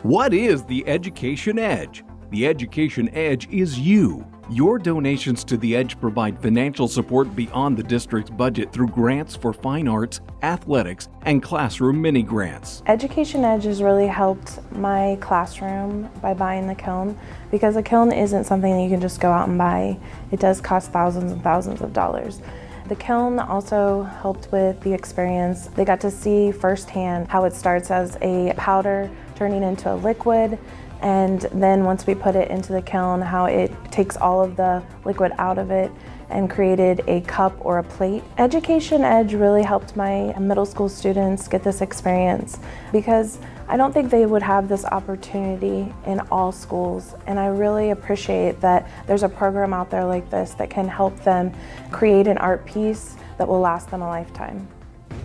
What is the Education Edge? The Education Edge is you. Your donations to the Edge provide financial support beyond the district's budget through grants for fine arts, athletics, and classroom mini-grants. Education Edge has really helped my classroom by buying the kiln, because a kiln isn't something that you can just go out and buy. It does cost thousands and thousands of dollars. The kiln also helped with the experience. They got to see firsthand how it starts as a powder turning into a liquid, and then once we put it into the kiln, how it takes all of the liquid out of it and created a cup or a plate. Education Edge really helped my middle school students get this experience, because I don't think they would have this opportunity in all schools, and I really appreciate that there's a program out there like this that can help them create an art piece that will last them a lifetime.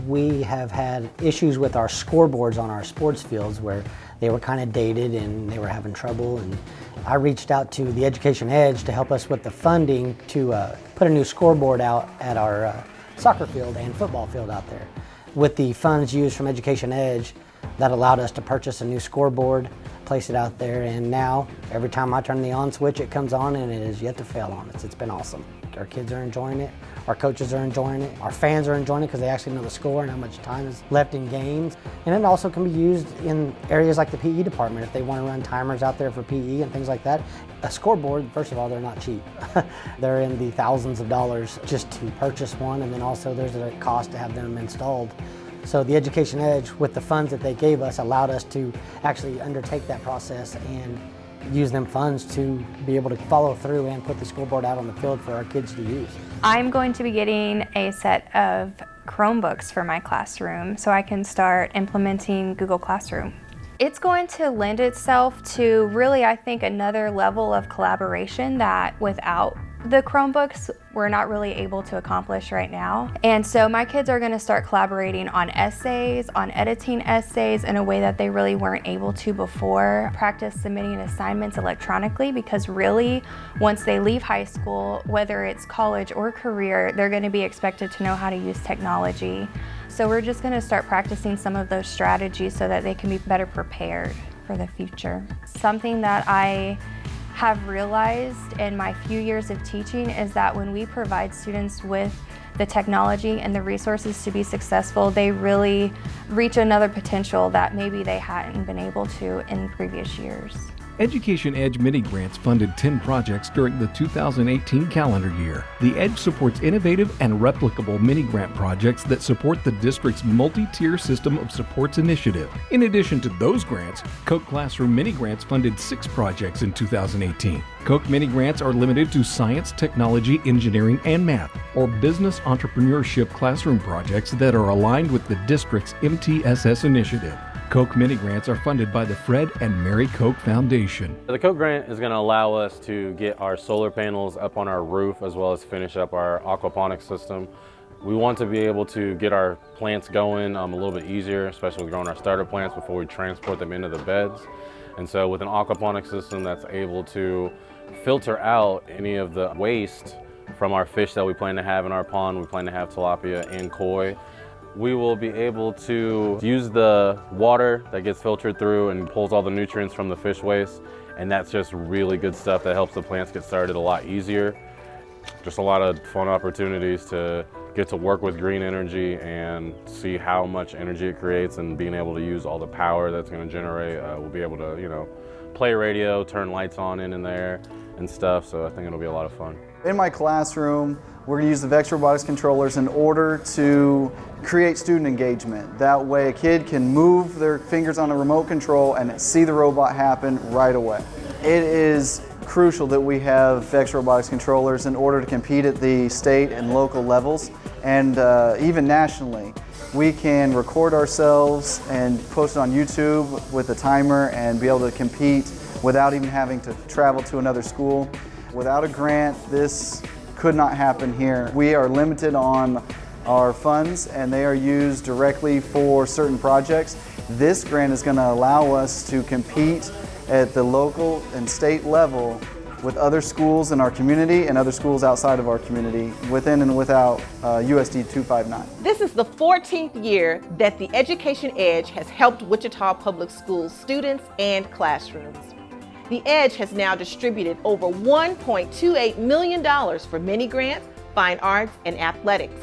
We have had issues with our scoreboards on our sports fields where they were kind of dated and they were having trouble, and I reached out to the Education Edge to help us with the funding to put a new scoreboard out at our soccer field and football field out there. With the funds used from Education Edge, that allowed us to purchase a new scoreboard, place it out there, and now every time I turn the on switch it comes on and it is yet to fail on us. It's been awesome. Our kids are enjoying it, our coaches are enjoying it, our fans are enjoying it because they actually know the score and how much time is left in games. And it also can be used in areas like the PE department if they want to run timers out there for PE and things like that. A scoreboard, first of all, they're not cheap. They're in the thousands of dollars just to purchase one, and then also there's a cost to have them installed. So the Education Edge, with the funds that they gave us, allowed us to actually undertake that process and use them funds to be able to follow through and put the scoreboard out on the field for our kids to use. I'm going to be getting a set of Chromebooks for my classroom so I can start implementing Google Classroom. It's going to lend itself to really, I think, another level of collaboration that without the Chromebooks we're not really able to accomplish right now. And so my kids are going to start collaborating on essays, on editing essays in a way that they really weren't able to before. Practice submitting assignments electronically, because really once they leave high school, whether it's college or career, they're going to be expected to know how to use technology. So we're just going to start practicing some of those strategies so that they can be better prepared for the future. Something that I have realized in my few years of teaching is that when we provide students with the technology and the resources to be successful, they really reach another potential that maybe they hadn't been able to in previous years. Education Edge mini-grants funded 10 projects during the 2018 calendar year. The Edge supports innovative and replicable mini-grant projects that support the district's multi-tier system of supports initiative. In addition to those grants, Koch Classroom mini-grants funded 6 projects in 2018. Koch mini-grants are limited to science, technology, engineering, and math, or business entrepreneurship classroom projects that are aligned with the district's MTSS initiative. Koch mini-grants are funded by the Fred and Mary Koch Foundation. The Koch grant is going to allow us to get our solar panels up on our roof as well as finish up our aquaponics system. We want to be able to get our plants going a little bit easier, especially growing our starter plants before we transport them into the beds. And so with an aquaponics system that's able to filter out any of the waste from our fish that we plan to have in our pond, we plan to have tilapia and koi, we will be able to use the water that gets filtered through and pulls all the nutrients from the fish waste, and that's just really good stuff that helps the plants get started a lot easier. Just a lot of fun opportunities to get to work with green energy and see how much energy it creates, and being able to use all the power that's going to generate. We'll be able to, play radio, turn lights on in there and stuff, so I think it'll be a lot of fun. In my classroom, we're going to use the Vex Robotics controllers in order to create student engagement. That way a kid can move their fingers on a remote control and see the robot happen right away. It is crucial that we have Vex Robotics controllers in order to compete at the state and local levels, and even nationally. We can record ourselves and post it on YouTube with a timer and be able to compete without even having to travel to another school. Without a grant, this could not happen here. We are limited on our funds, and they are used directly for certain projects. This grant is going to allow us to compete at the local and state level with other schools in our community and other schools outside of our community, within and without USD 259. This is the 14th year that the Education Edge has helped Wichita Public Schools students and classrooms. The Edge has now distributed over $1.28 million for mini grants, fine arts, and athletics.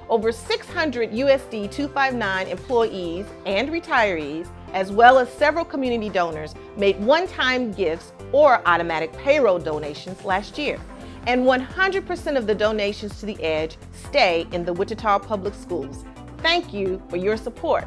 Over 600 USD 259 employees and retirees, as well as several community donors, made one-time gifts or automatic payroll donations last year. And 100% of the donations to the Edge stay in the Wichita Public Schools. Thank you for your support.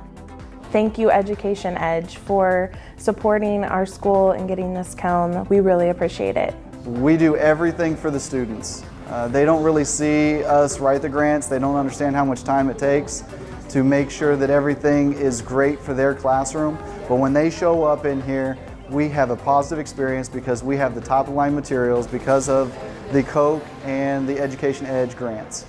Thank you, Education Edge, for supporting our school and getting this kiln. We really appreciate it. We do everything for the students. They don't really see us write the grants. They don't understand how much time it takes to make sure that everything is great for their classroom. But when they show up in here, we have a positive experience because we have the top of line materials because of the Koch and the Education Edge grants.